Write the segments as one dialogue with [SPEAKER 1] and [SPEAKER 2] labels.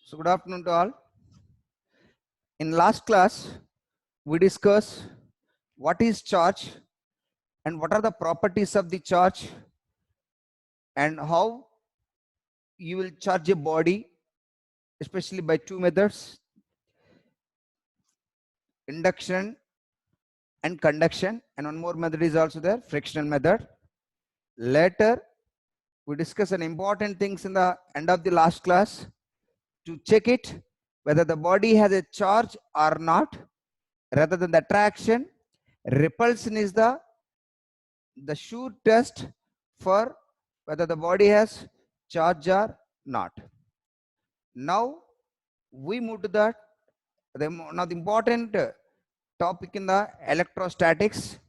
[SPEAKER 1] So good afternoon to all. In last class, we discussed what is charge and what are the properties of the charge and how you will charge a body, especially by two methods, induction and conduction, and one more method is also there, frictional method. Later, we discuss an important things in the end of the last class to check it whether the body has a charge or not. Rather than the attraction, repulsion is the sure test for whether the body has charge or not. Now we move to one of the important topic in the electrostatics,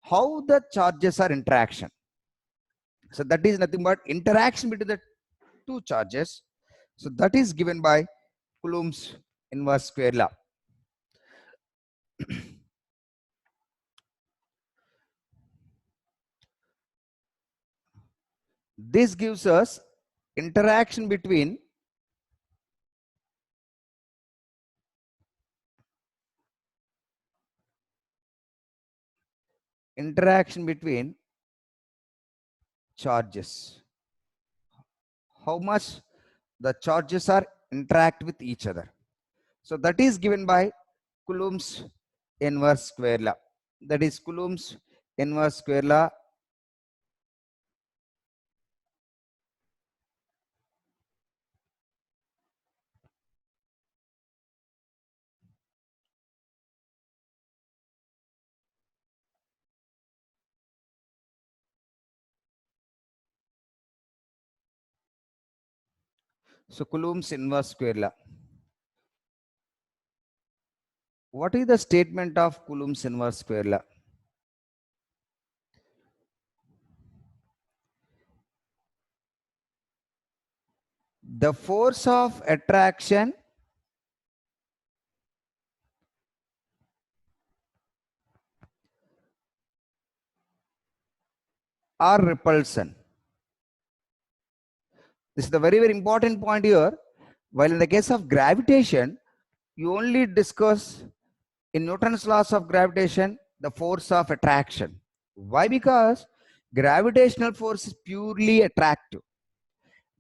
[SPEAKER 1] how the charges are interaction. So that is nothing but interaction between the two charges. So that is given by Coulomb's inverse square law. This gives us interaction between charges. How much the charges are interact with each other. So that is given by Coulomb's inverse square law. That is Coulomb's inverse square law. So Coulomb's inverse square law. What is the statement of Coulomb's inverse square law? The force of attraction or repulsion. This is the very, very important point here. While in the case of gravitation, you only discuss in Newton's laws of gravitation the force of attraction. Why? Because gravitational force is purely attractive.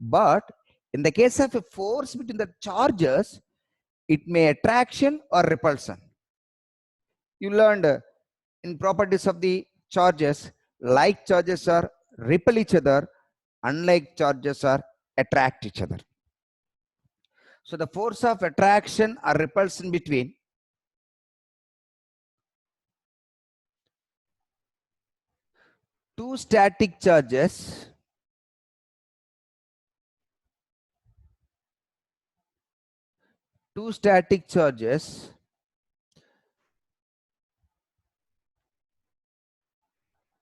[SPEAKER 1] But in the case of a force between the charges, it may attraction or repulsion. You learned in properties of the charges, like charges are repel each other, unlike charges are attract each other. So the force of attraction or repulsion between two static charges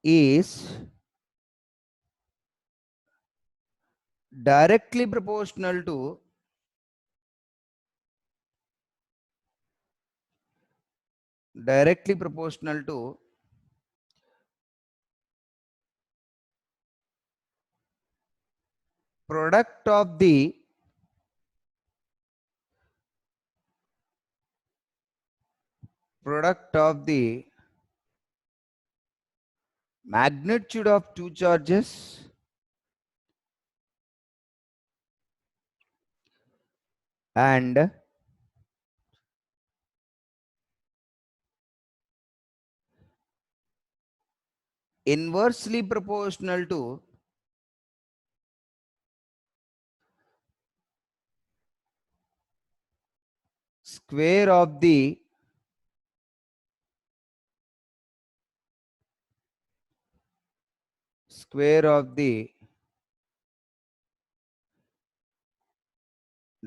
[SPEAKER 1] is directly proportional to product of the magnitude of two charges and inversely proportional to square of the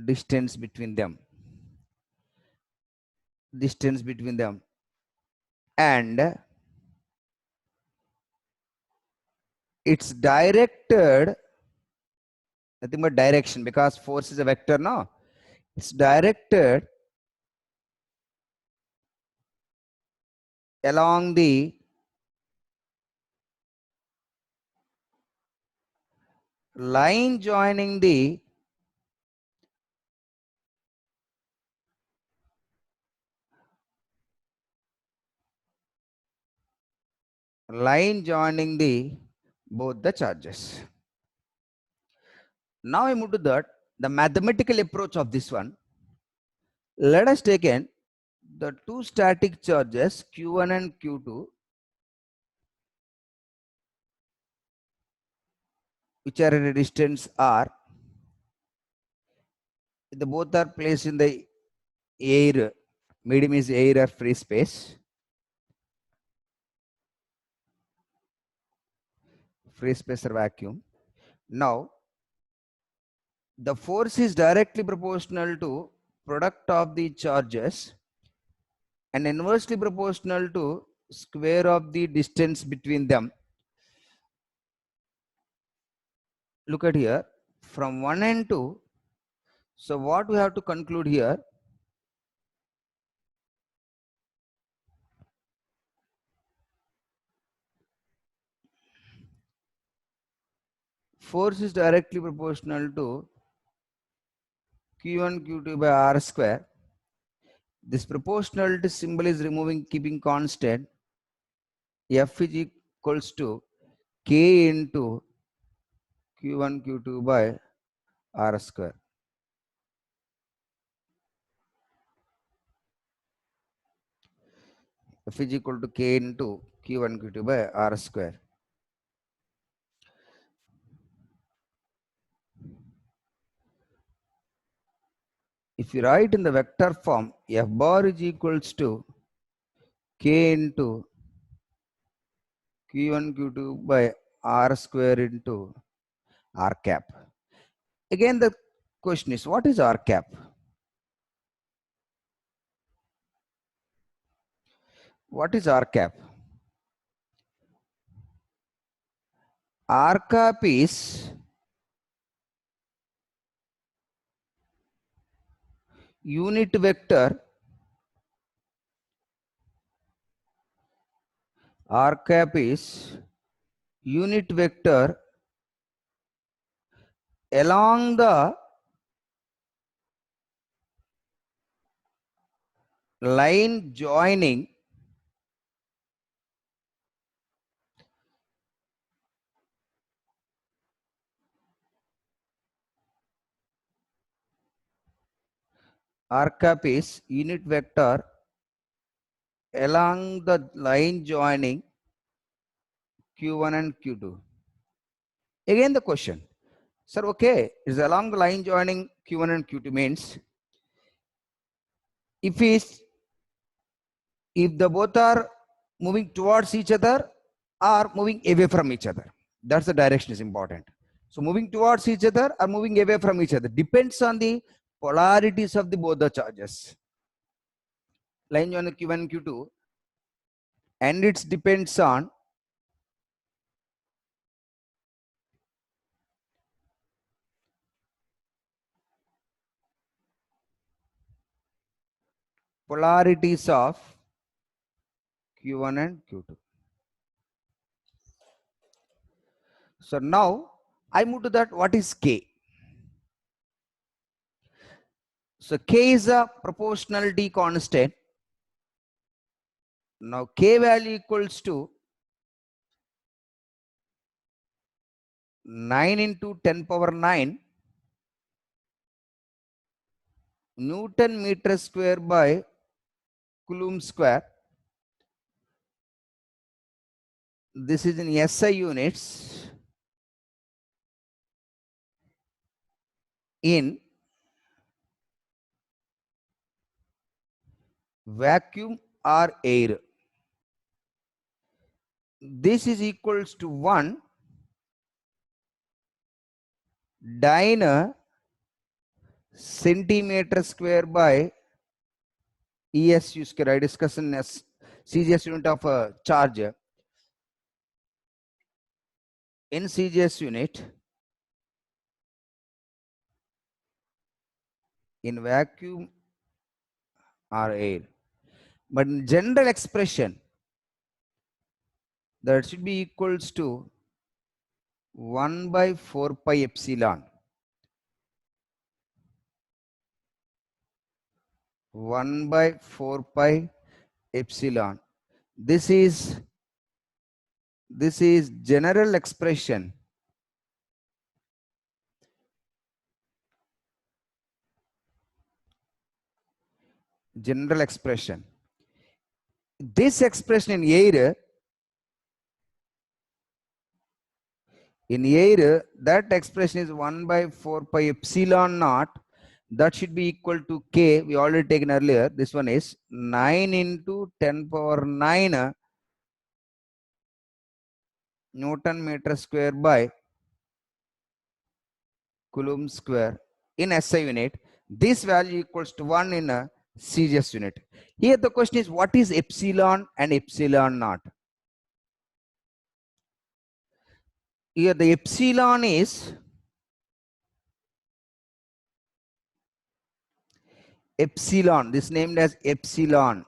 [SPEAKER 1] distance between them, and it's directed, nothing but direction, because force is a vector. No, it's directed along the line joining the line joining the both the charges. Now I move to the mathematical approach of this one. Let us take in the two static charges Q1 and Q2, which are at a distance r. The both are placed in the air. Medium is air or free space. Free space or vacuum. Now, the force is directly proportional to product of the charges and inversely proportional to square of the distance between them. Look at here, from 1 and 2. So what we have to conclude here, force is directly proportional to Q1 Q2 by R square. This proportionality symbol is removing, keeping constant. F is equals to K into Q1 Q2 by R square. F is equal to K into Q1 Q2 by R square. If you write in the vector form, F bar is equals to K into Q1 Q2 by R square into R cap. Again, the question is, what is R cap? What is R cap? R cap is unit vector. R cap is unit vector along the line joining R cap is unit vector along the line joining Q1 and Q2. Again the question, sir, okay, is along the line joining Q1 and Q2 means if the both are moving towards each other or moving away from each other. That's the direction is important. So moving towards each other or moving away from each other depends on the polarities of the both the charges. Line joining Q1 and Q2, and it depends on polarities of Q1 and Q2. So now I move to that, what is K? So K is a proportionality constant. Now K value equals to 9 into 10 power 9 Newton meter square by Coulomb square. This is in SI units in vacuum or air. This is equals to 1 dyna centimeter square by ESU square. I discussed in CGS unit of charge. In CGS unit, in vacuum or air, but in general expression, that should be equals to 1 by 4 pi epsilon. 1 by 4 pi epsilon. This is This is general expression. General expression. This expression in air, that expression is 1 by 4 pi epsilon naught. That should be equal to K. We already taken earlier. This one is 9 into 10 power 9 Newton meter square by Coulomb square in SI unit. This value equals to 1 in a CGS unit. Here the question is, what is epsilon and epsilon naught? Here the epsilon is epsilon. This named as epsilon.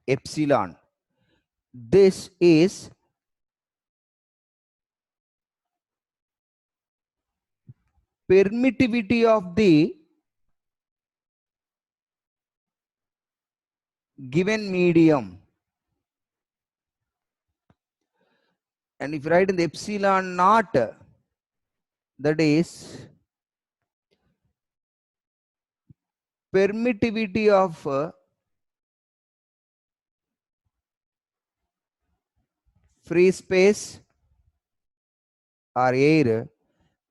[SPEAKER 1] Epsilon. This is permittivity of the given medium. And if you write in the epsilon naught, that is permittivity of free space or air,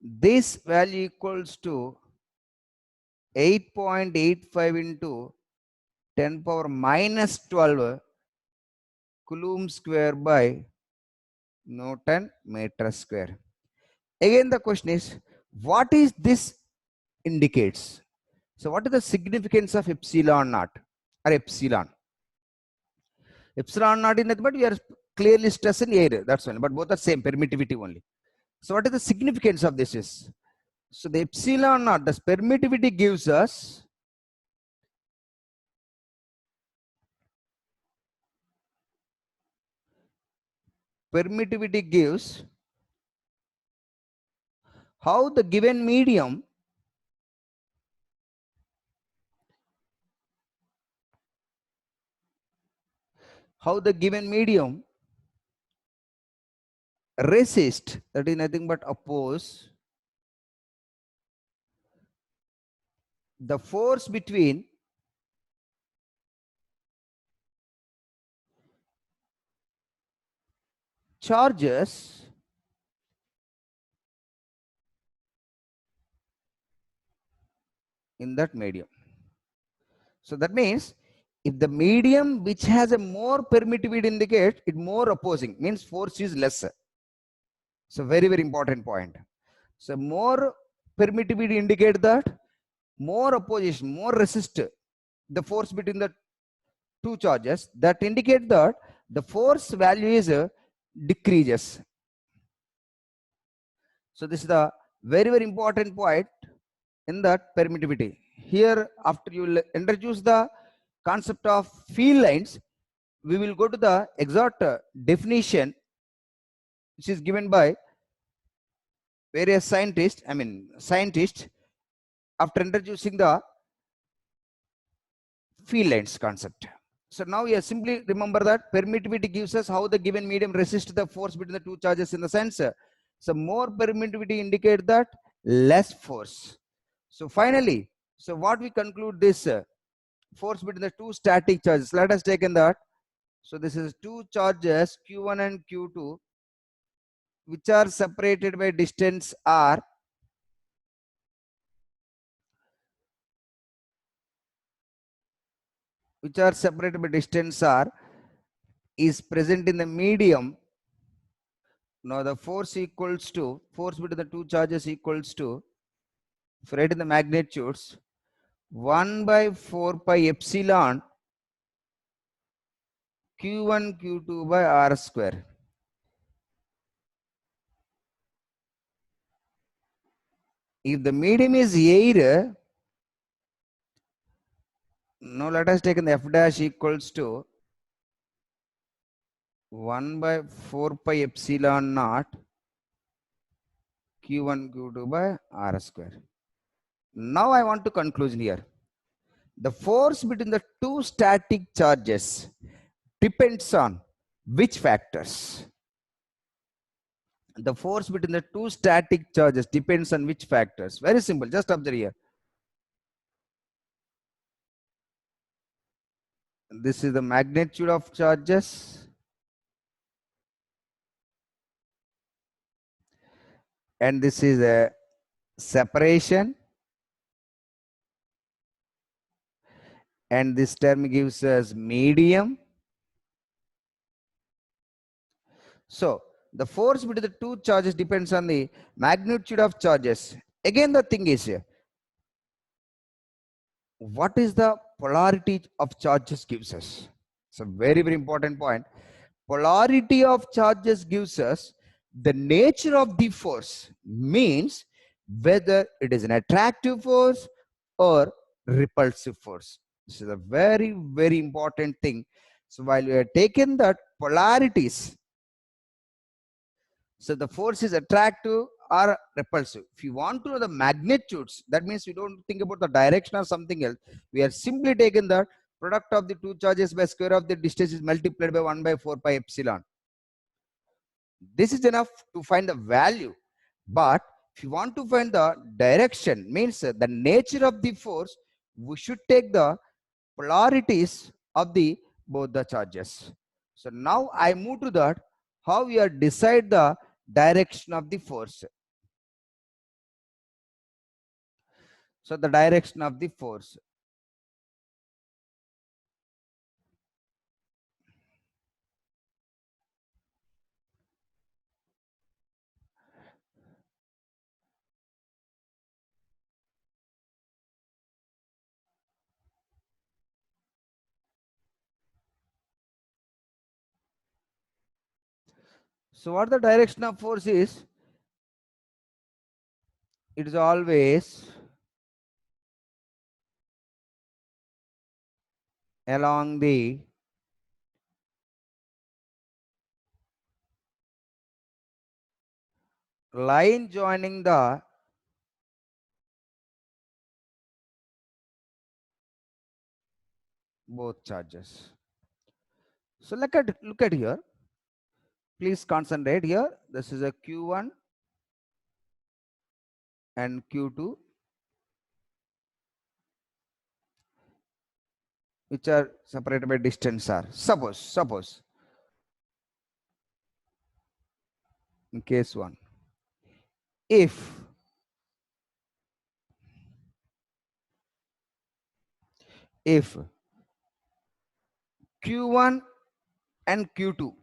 [SPEAKER 1] this value equals to 8.85 into 10 power minus 12 Coulomb square by Newton meter square. Again the question is, what is this indicates? So what is the significance of epsilon naught or epsilon? Epsilon naught is nothing but we are clearly stressing air, that's one, but both are same, permittivity only. So what is the significance of this is? So the epsilon naught, the permittivity gives us how the given medium resist, that is nothing but oppose the force between charges in that medium. So that means if the medium which has a more permittivity indicates it more opposing, means force is lesser. So very, very important point. So more permittivity indicate that more opposition, more resist the force between the two charges, that indicate that the force value is decreases. So this is the very, very important point in that permittivity. Here, after you will introduce the concept of field lines, we will go to the exact definition which is given by various scientists, after introducing the field lines concept. So now you simply remember that permittivity gives us how the given medium resists the force between the two charges in the sense. So more permittivity indicate that less force. So finally, so what we conclude this force between the two static charges. Let us take in that. So this is two charges Q1 and Q2 which are separated by distance R. Which are separated by distance R is present in the medium. Now the force equals to, force between the two charges equals to, if you write in the magnitudes, 1 by 4 pi epsilon Q1 Q2 by R square. If the medium is air, now let us take in the F dash equals to 1 by 4 pi epsilon naught Q1 Q2 by R square. Now I want to conclusion here. The force between the two static charges depends on which factors? The force between the two static charges depends on which factors? Very simple, just observe here. This is the magnitude of charges, and this is a separation, and this term gives us medium. So the force between the two charges depends on the magnitude of charges. Again, the thing is here, what is the polarity of charges gives us? It's a very, very important point. Polarity of charges gives us the nature of the force, means whether it is an attractive force or repulsive force. This is a very, very important thing. So while we are taking that polarities, so the force is attractive or repulsive. If you want to know the magnitudes, that means we don't think about the direction or something else. We are simply taking the product of the two charges by square of the distance is multiplied by 1 by 4 pi epsilon. This is enough to find the value. But if you want to find the direction, means the nature of the force, we should take the polarities of the both the charges. So now I move to that, how we are decide the direction of the force. So the direction of the force. So what the direction of force is? It is always along the line joining the both charges. So look at here. Please concentrate here. This is a Q1 and Q2, which are separated by distance r. Suppose in case 1, if Q1 and Q2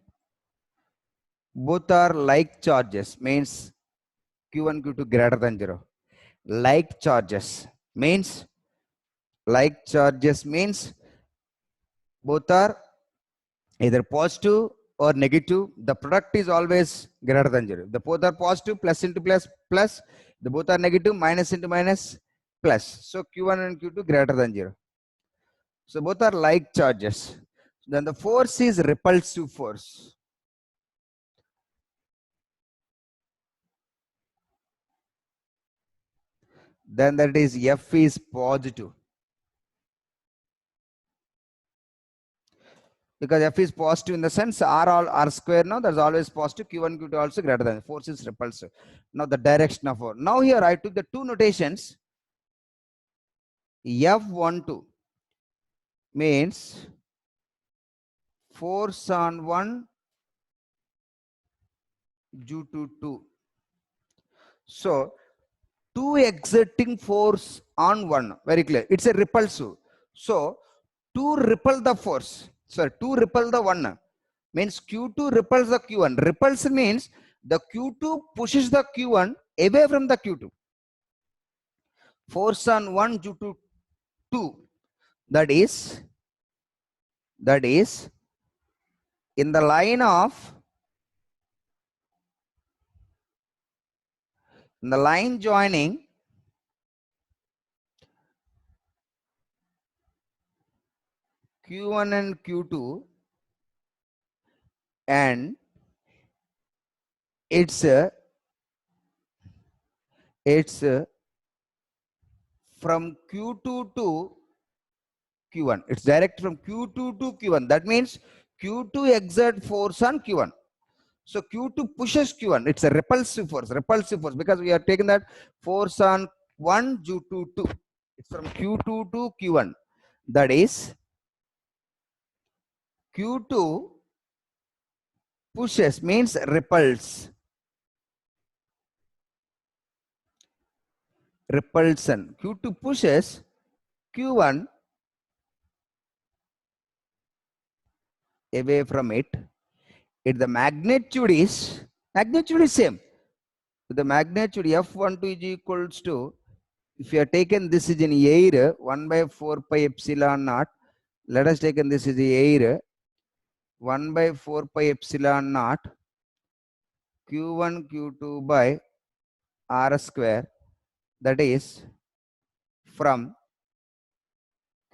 [SPEAKER 1] both are like charges, means Q1 Q2 greater than 0. Like charges means both are either positive or negative. The product is always greater than 0. The both are positive, plus into plus. The both are negative, minus into minus, plus. So Q1 and Q2 greater than 0. So both are like charges. Then the force is repulsive force. Then that is F is positive. Because F is positive in the sense R square now, that's always positive. Q1, Q2 also greater than. Force is repulsive. Now the direction of force. Now here I took the two notations. F12 means force on 1 due to 2. So 2 exerting force on 1, very clear. It's a repulsive. So 2 repel the force. So 2 repel the 1. Means Q2 repels the Q1. Repulse means the Q2 pushes the Q1 away from the Q2. Force on 1 due to 2. That is in the line joining Q1 and Q2, and it's from Q2 to Q1. It's direct from Q2 to Q1. That means Q2 exert force on Q1. So Q2 pushes Q1. It's a repulsive force, because we are taking that force on 1 due to 2. It's from Q2 to Q1. That is Q2 pushes means repulse. Repulsion. Q2 pushes Q1 away from it. The magnitude is same. The magnitude F12 is equals to, if you are taken this is in air, 1 by 4 pi epsilon naught. Let us take this is the air, 1 by 4 pi epsilon naught Q1 Q2 by R square, that is from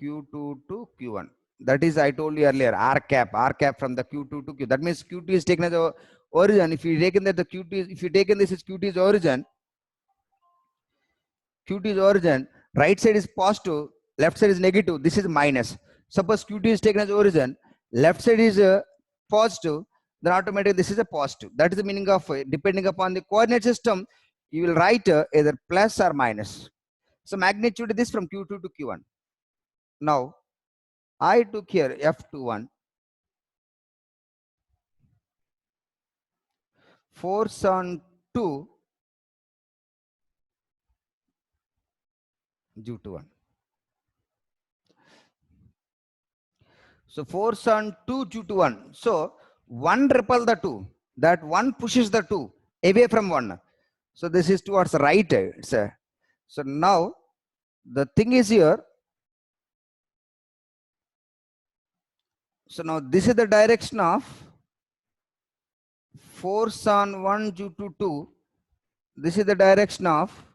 [SPEAKER 1] Q2 to Q1. That is, I told you earlier, R cap from the Q2 to Q. That means Q2 is taken as the origin. If you taken that the Q2 is, if you taken this is Q2 is origin, Q2 is origin, right side is positive, left side is negative. This is minus. Suppose Q2 is taken as origin, left side is positive, then automatically this is a positive. That is the meaning of depending upon the coordinate system, you will write either plus or minus. So magnitude is this from Q2 to Q1. Now I took here F21, force on 2 due to 1. So force on 2 due to 1. So 1 repel the 2. That 1 pushes the 2 away from 1. So this is towards the right. So now the thing is here. So now this is the direction of force on 1 due to 2. This is the direction of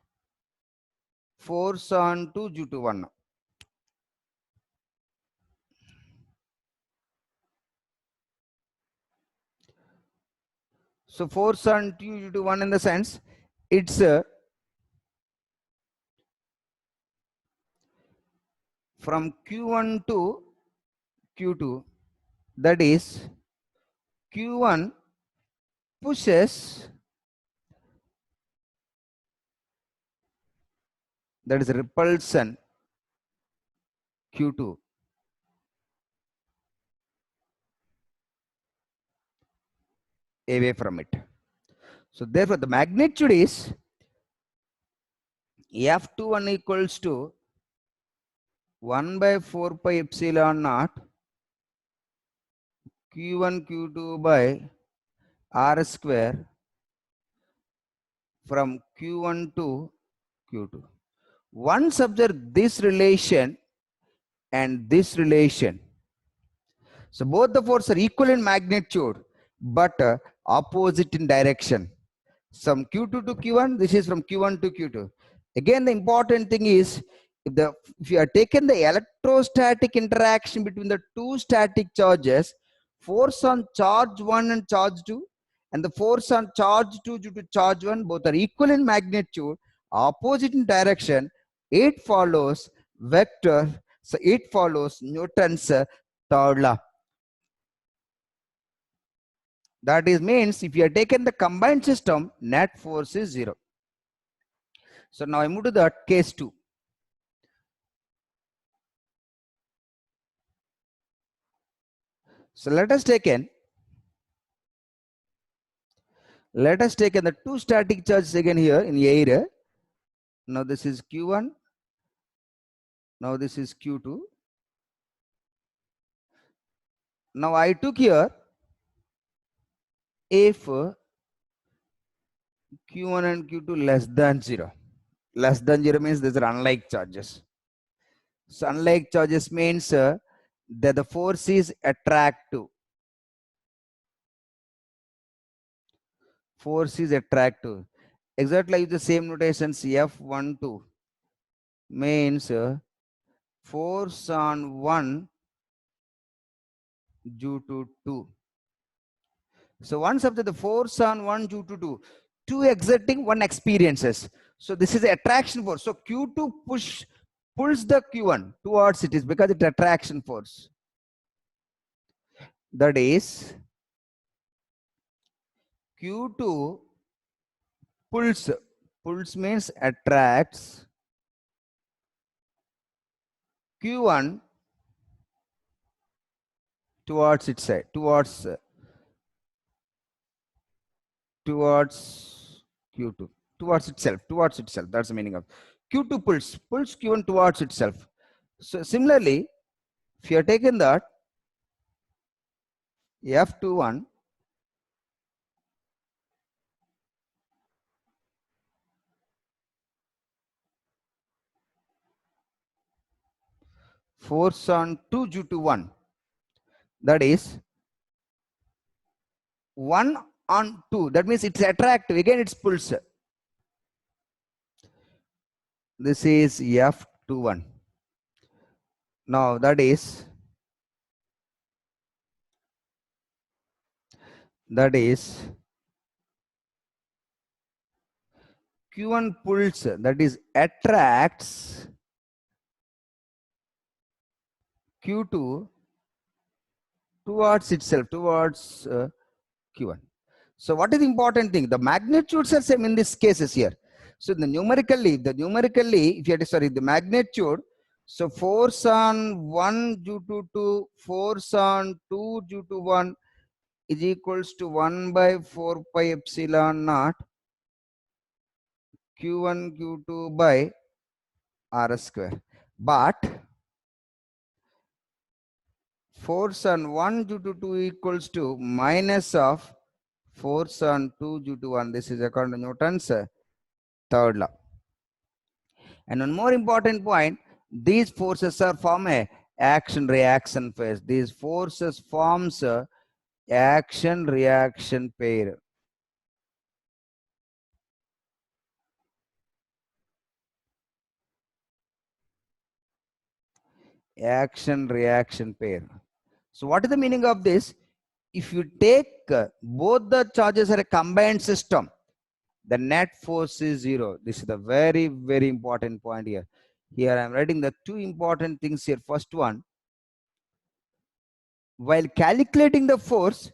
[SPEAKER 1] force on 2 due to 1. So force on 2 due to 1 in the sense it's from Q1 to Q2, that is Q1 pushes, that is repulsion, Q2 away from it. So therefore the magnitude is F21 equals to 1 by 4 pi epsilon naught Q1 Q2 by R square from Q1 to Q2. Once observe this relation and this relation, so both the forces are equal in magnitude but opposite in direction. From Q2 to Q1, this is from Q1 to Q2. Again, the important thing is, if you are taken the electrostatic interaction between the two static charges, force on charge 1 and charge 2, and the force on charge 2 due to charge 1, both are equal in magnitude, opposite in direction, it follows vector, so it follows Newton's third law. That is means if you are taken the combined system, net force is 0. So now I move to the case 2. So let us take the two static charges again here in air. Now this is Q1. Now this is Q2. Now I took here, if Q1 and Q2 less than 0. Less than 0 means these are unlike charges. So unlike charges means that the force is attractive. Force is attractive. Exactly like the same notations, F12 means force on 1 due to 2. So once after the force on 1 due to 2, 2 exerting, 1 experiences. So this is the attraction force. So Q2 pulls the Q1 towards it, is because it's attraction force. that is Q2 pulls. Pulls means attracts Q1 towards its side, towards Q2, towards itself. That's the meaning of Q2 pulls Q1 towards itself. So similarly, if you are taken that F21 force on 2 due to 1, that is 1 on 2, that means it's attractive, again it's pulls. This is F21. Now that is Q1 pulls, that is attracts Q2 towards itself, towards Q1. So what is the important thing? The magnitudes are same in these cases here. So the numerically, if you are sorry, the magnitude. So force on 1 due to 2, force on 2 due to 1 is equals to 1 by 4 pi epsilon naught Q1 Q2 by R square. But force on 1 due to 2 equals to minus of force on 2 due to 1. This is according to Newton's third law. And one more important point, these forces are form a action reaction phase. These forces forms a action reaction pair. Action reaction pair. So what is the meaning of this? If you take both the charges are a combined system, the net force is 0. This is the very, very important point here. Here I am writing the two important things here. First one, while calculating the force,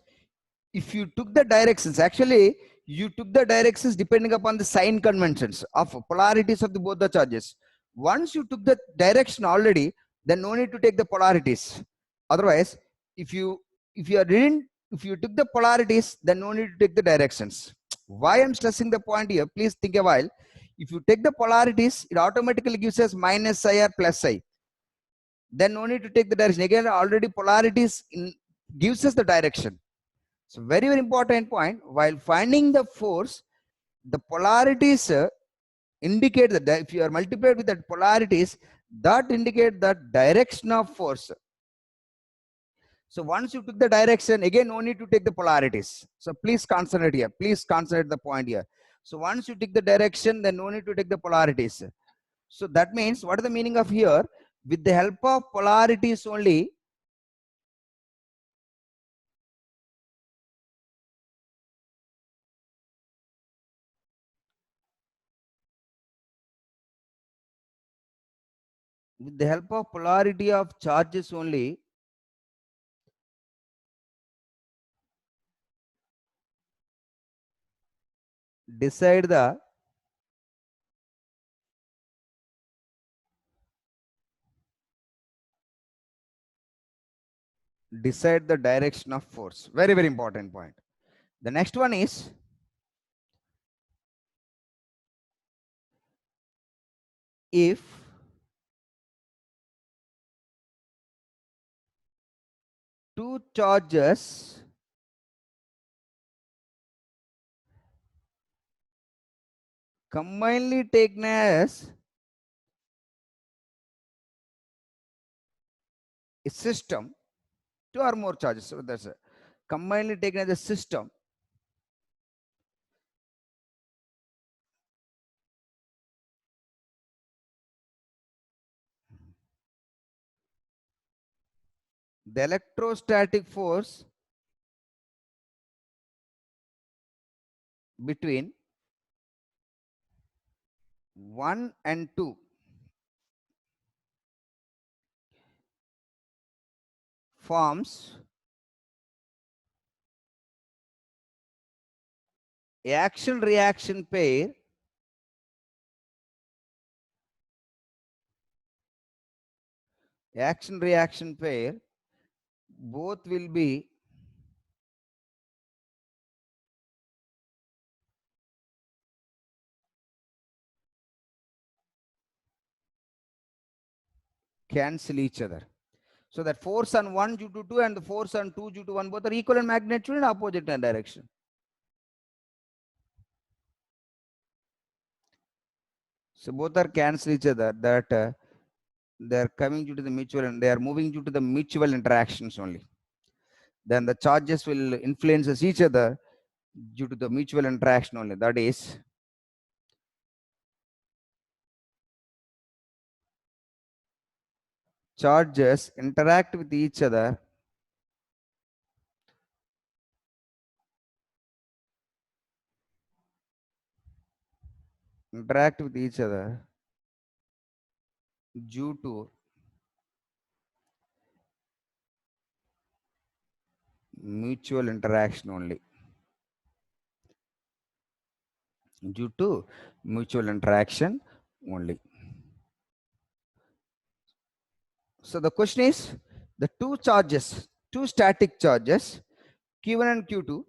[SPEAKER 1] if you took the directions, actually you took the directions depending upon the sign conventions of polarities of the both the charges. Once you took the direction already, then no need to take the polarities. Otherwise, if you took the polarities, then no need to take the directions. Why I'm stressing the point here, please think a while. If you take the polarities, it automatically gives us minus I or plus I. Then no need to take the direction. Again, already polarities gives us the direction. So very, very important point. While finding the force, the polarities indicate that if you are multiplied with that polarities, that indicate the direction of force. So once you took the direction, again no need to take the polarities. So please concentrate here. Please concentrate the point here. So once you take the direction, then no need to take the polarities. So that means what is the meaning of here? With the help of polarities only, with the help of polarity of charges only, decide the direction of force. Very, very important point. The next one is, if two charges combinedly taken as a system, two or more charges, so that's combinedly taken as a system, the electrostatic force between 1 and 2 forms action reaction pair both will be cancel each other. So that force on 1 due to 2 and the force on 2 due to 1 both are equal in magnitude in opposite direction. So both are cancel each other, that they are coming due to the mutual and they are moving due to the mutual interactions only. Then the charges will influence each other due to the mutual interaction only. That is, charges interact with each other due to mutual interaction only. Due to mutual interaction only. So the question is, the two static charges, Q1 and Q2,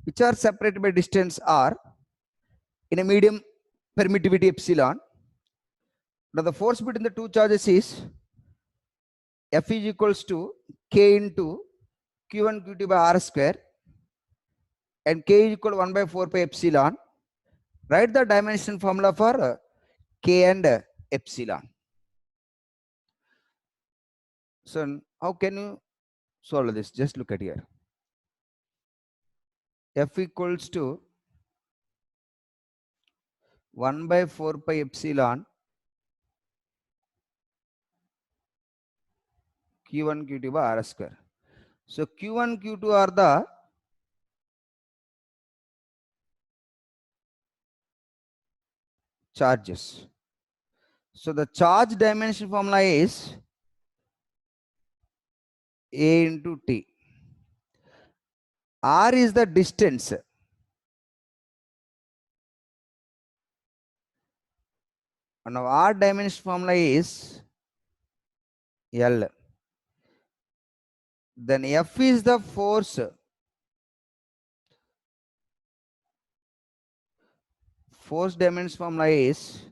[SPEAKER 1] which are separated by distance r in a medium permittivity epsilon. Now the force between the two charges is F is equals to K into Q1 Q2 by r square, and K is equal to 1 by 4 pi epsilon. Write the dimension formula for K and epsilon. So how can you solve this? Just look at here. F equals to 1 by 4 pi epsilon Q1 Q2 by r square. So Q1 Q2 are the charges. So the charge dimension formula is A into T. R is the distance. Now R dimension formula is L. Then F is the force. Force dimension formula is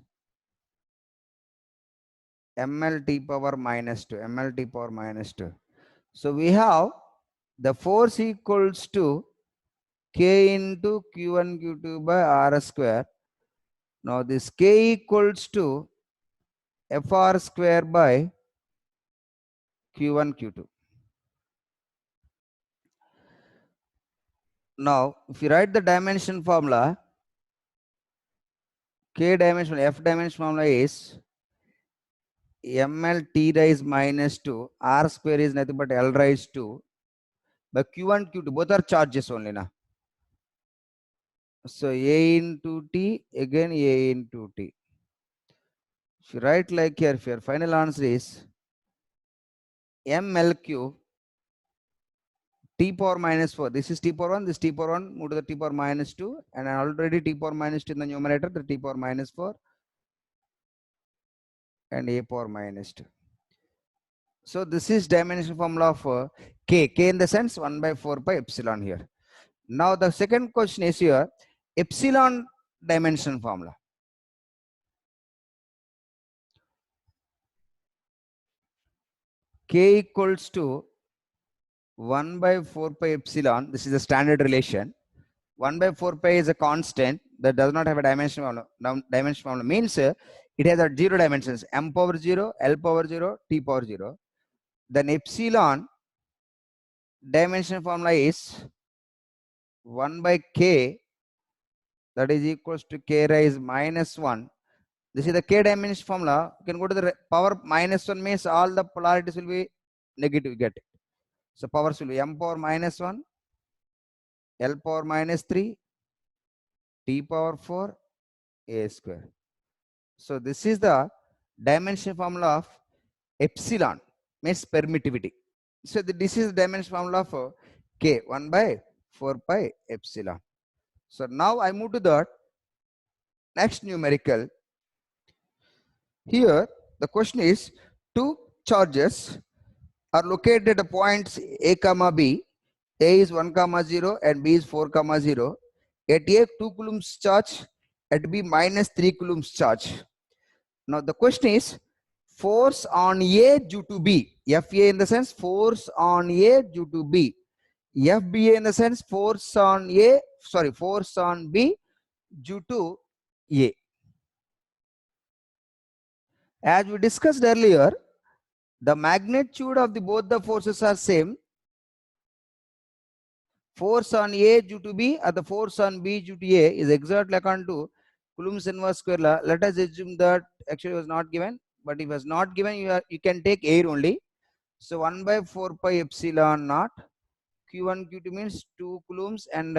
[SPEAKER 1] MLT power minus 2. MLT power minus 2. So we have the force equals to K into Q1 Q2 by R square. Now this K equals to FR square by Q1 Q2. Now if you write the dimension formula, K dimension, F dimension formula is ML T raise minus 2, R square is nothing but L raise 2, but Q1 Q2 both are charges only now. So A into T, again A into T. If you write like here, if your final answer is MLQ T power minus 4, this is T power 1, this T power 1, move to the T power minus 2, and already T power minus 2 in the numerator, the T power minus 4, and A power minus 2. So this is dimension formula of K. K in the sense 1 by 4 pi epsilon here. Now the second question is here, epsilon dimension formula. K equals to 1 by 4 pi epsilon. This is the standard relation. 1 by 4 pi is a constant that does not have a dimension formula. Now, dimension formula means it has a 0 dimensions, m power 0, L power 0, T power 0. Then epsilon dimension formula is 1 by K, that is equals to K raise minus 1. This is the K dimension formula. You can go to the power minus 1 means all the polarities will be negative, get it. So powers will be m power minus 1, L power minus 3, T power 4, A square. So this is the dimension formula of epsilon, means permittivity. So this is the dimension formula for K, 1 by 4 pi epsilon. So now I move to the next numerical. Here the question is, two charges are located at the points A comma B. A is 1 comma 0 and B is 4 comma 0. At A 2 coulombs charge, at B minus 3 coulombs charge. Now the question is, force on A due to B. FA in the sense force on A due to B. FBA in the sense force on force on B due to A. As we discussed earlier, the magnitude of the both the forces are same. Force on A due to B or the force on B due to A is exerted according to Coulomb's inverse square law. Let us assume that actually was not given, but if it was not given, you can take air only. So 1 by 4 pi epsilon naught. Q1 Q2 means 2 coulombs and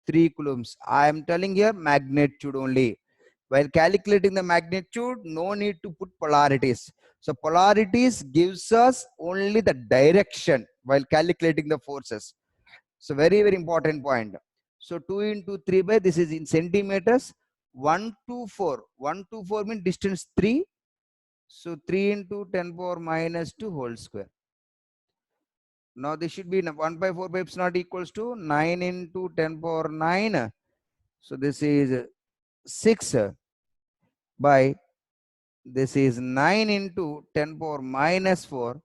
[SPEAKER 1] 3 coulombs. I am telling here magnitude only. While calculating the magnitude, no need to put polarities. So polarities gives us only the direction while calculating the forces. So very, very important point. So 2 into 3 by, this is in centimeters. 1 to 4. 1 to 4 means distance 3. So 3 into 10 power minus 2 whole square. Now this should be 1 by 4 by epsilon naught equals to 9 into 10 power 9. So this is 6 by, this is 9 into 10 power minus 4.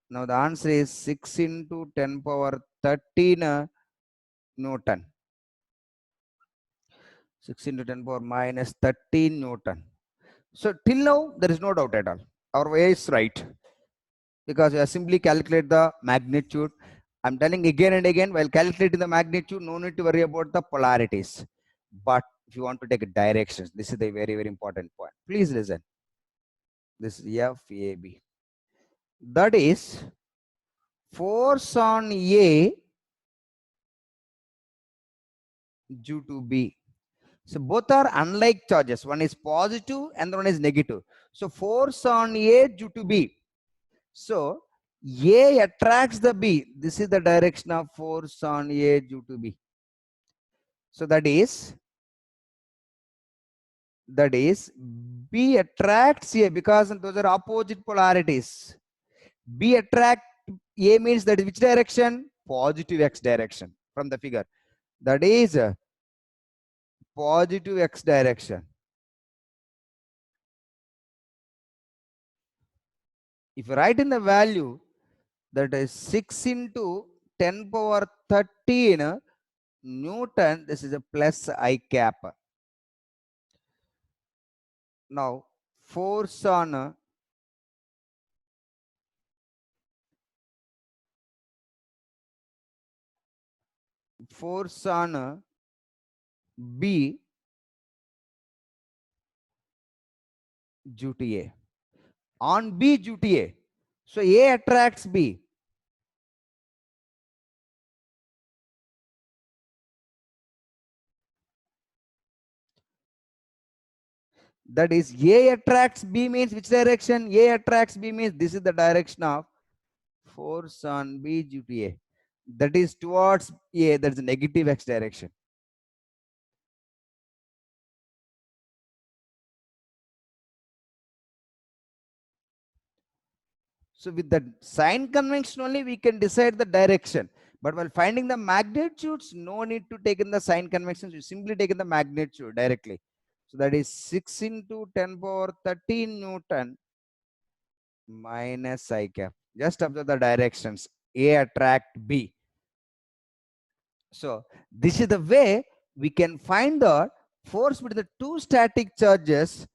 [SPEAKER 1] Now the answer is 6 into 10 power 13 Newton. 6 into 10 power minus 13 Newton. So till now there is no doubt at all. Our way is right, because we have simply calculate the magnitude. I'm telling again and again, while calculating the magnitude, no need to worry about the polarities. But if you want to take directions, this is the very, very important point. Please listen. This is FAB. That is force on A due to B. So both are unlike charges. One is positive and the one is negative. So force on A due to B. So A attracts the B. This is the direction of force on A due to B. So that is B attracts A, because those are opposite polarities. B attract A means that is which direction? Positive X direction from the figure. That is positive X direction. If you write in the value, that is 6 into 10 power 13 Newton, this is a plus I cap. Now force on B due to A. On B due to A. So A attracts B. That is A attracts B means which direction? A attracts B means this is the direction of force on B due to A. That is towards A, that is negative X direction. So with the sign convention only we can decide the direction. But while finding the magnitudes, no need to take in the sign conventions. You simply take in the magnitude directly. So that is 6 into 10 power 13 Newton minus I cap. Just observe the directions. A attract B. So this is the way we can find the force between the two static charges.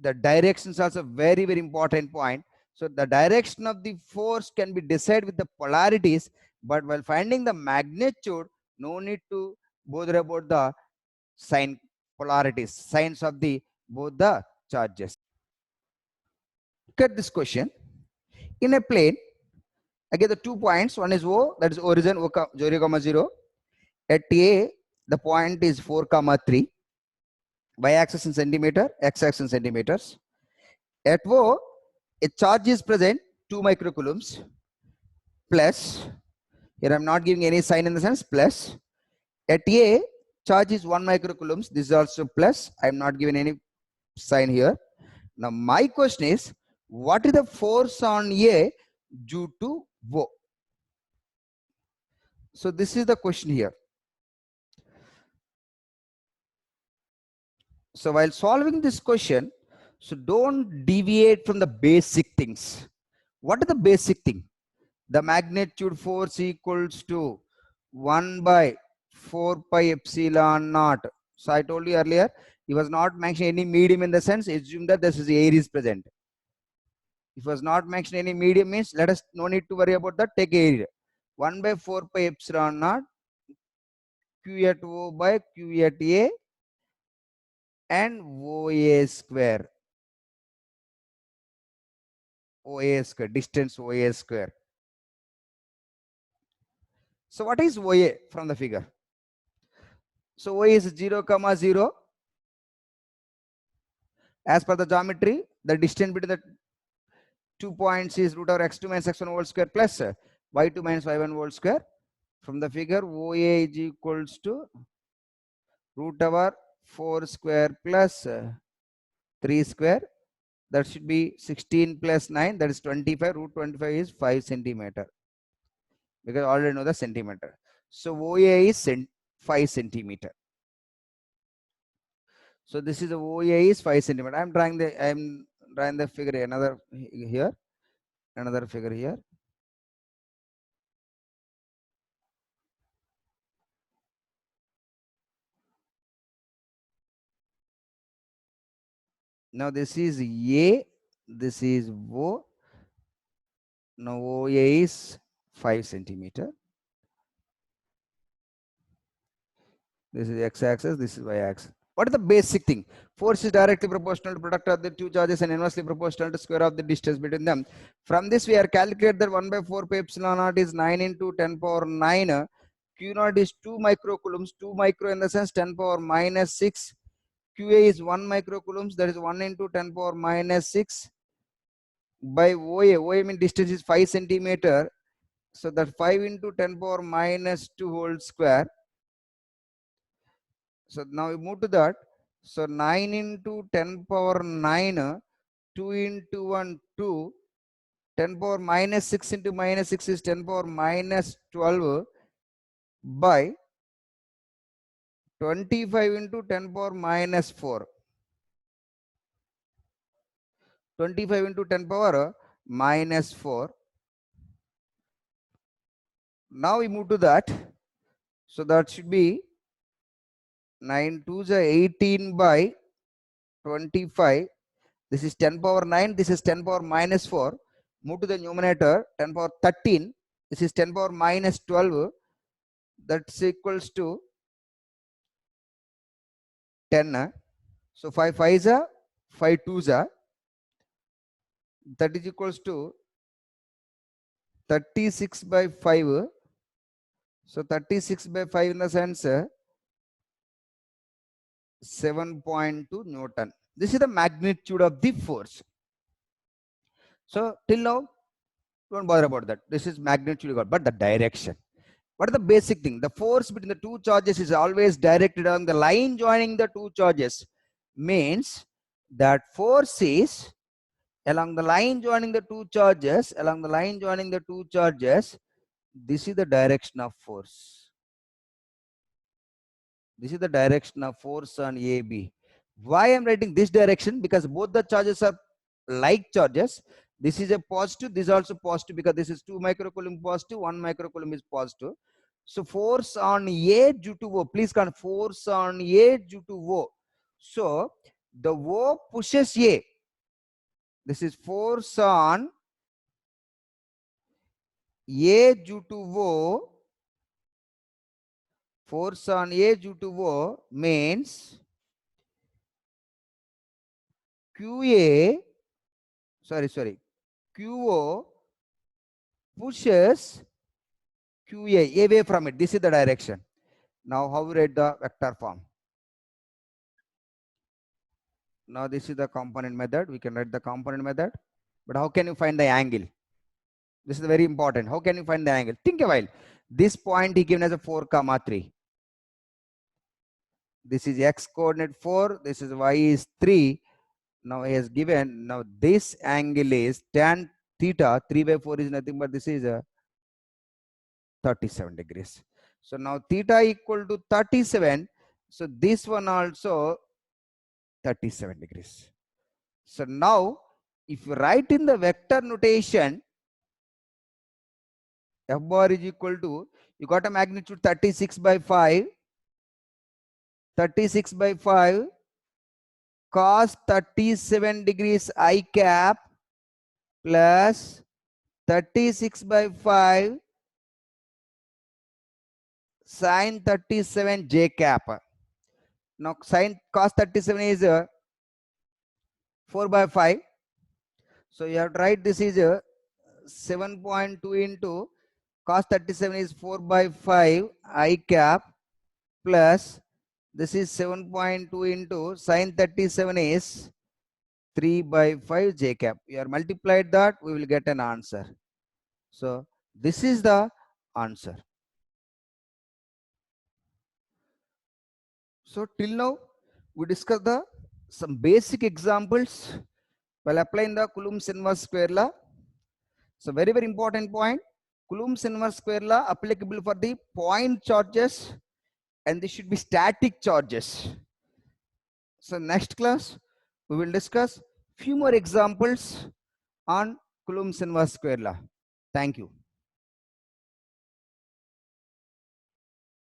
[SPEAKER 1] The direction is also very, very important point. So the direction of the force can be decided with the polarities, but while finding the magnitude, no need to bother about the sign polarities, signs of the both the charges. Look at this question. In a plane, I get the 2 points. One is O, that is origin, 0, 0. At A, the point is 4, 3. Y-axis in centimeter, x-axis in centimeters. At O, a charge is present, 2 microcoulombs, plus, here I'm not giving any sign in the sense, plus. At A, charge is 1 microcoulombs. This is also plus. I am not giving any sign here. Now my question is, what is the force on A due to O? So this is the question here. So while solving this question, so don't deviate from the basic things. What is the basic thing? The magnitude force equals to 1 by 4 pi epsilon naught. So I told you earlier, he was not mentioning any medium in the sense, assume that this is air is present. If was not mentioned any medium means, let us no need to worry about that, take area. 1 by 4 pi epsilon naught Q at O by Q at A and OA square. OA square, distance OA square. So what is OA from the figure? So OA is 0, 0. As per the geometry, the distance between the 2 points is root over x2 minus x1 whole square plus y2 minus y1 whole square. From the figure, OA is equals to root over 4 square plus 3 square. That should be 16 plus 9, that is 25. Root 25 is 5 centimeter. Because I already know the centimeter. So OA is 5 centimeter. So this is the OA is 5 centimeter. I am drawing the figure another here, another figure here. Now this is A, this is O. Now OA is 5 centimeter. This is x-axis, this is y-axis. What is the basic thing? Force is directly proportional to product of the two charges and inversely proportional to square of the distance between them. From this, we are calculated that 1 by 4 pi epsilon naught is 9 into 10 power 9. Q naught is 2 microcoulombs, 2 micro in the sense 10 power minus 6. QA is 1 microcoulombs, that is 1 into 10 power minus 6 by OA. OA means distance is 5 centimeter. So that 5 into 10 power minus 2 whole square. So now we move to that. So 9 into 10 power 9, 2 into 1, 2. 10 power minus 6 into minus 6 is 10 power minus 12 by 25 into 10 power minus 4. 25 into 10 power minus 4. Now we move to that. So that should be 9 2 is 18 by 25. This is 10 power 9. This is 10 power minus 4. Move to the numerator, 10 power 13. This is 10 power minus 12. That's equals to 10. So 5 5 is 5 2 is that is equals to 36 by 5. So 36 by 5 in the sense 7.2 Newton. This is the magnitude of the force. So till now, don't bother about that. This is magnitude, but the direction. What is the basic thing? The force between the two charges is always directed along the line joining the two charges. Means that force is along the line joining the two charges. Along the line joining the two charges, this is the direction of force. This is the direction of force on AB. Why I am writing this direction? Because both the charges are like charges. This is a positive, this is also positive because this is 2 microcoulomb positive, 1 microcoulomb is positive. So force on A due to O, please count force on A due to O. So the O pushes A. This is force on A due to O. Force on A due to O means QA, QO pushes QA away from it. This is the direction. Now how we write the vector form? Now this is the component method. We can write the component method. But how can you find the angle? This is very important. How can you find the angle? Think a while. This point he given as a 4, 3. This is x coordinate 4. This is y is 3. Now he has given, now this angle is tan theta. 3 by 4 is nothing but this is a 37 degrees. So now theta equal to 37. So this one also 37 degrees. So now if you write in the vector notation, f bar is equal to, you got a magnitude 36 by 5. 36 by 5 cos 37 degrees I cap plus 36 by 5 sin 37 j cap. Now sin cos 37 is 4 by 5. So you have to write this is 7.2 into cos 37 is 4 by 5 I cap plus this is 7.2 into sin 37 is 3 by 5 j cap. You are multiplied that, we will get an answer. So this is the answer. So till now we discussed some basic examples while applying the Coulomb's inverse square law. So very important point. Coulomb's inverse square law applicable for the point charges, and this should be static charges. So next class we will discuss few more examples on Coulomb's inverse square law. Thank you.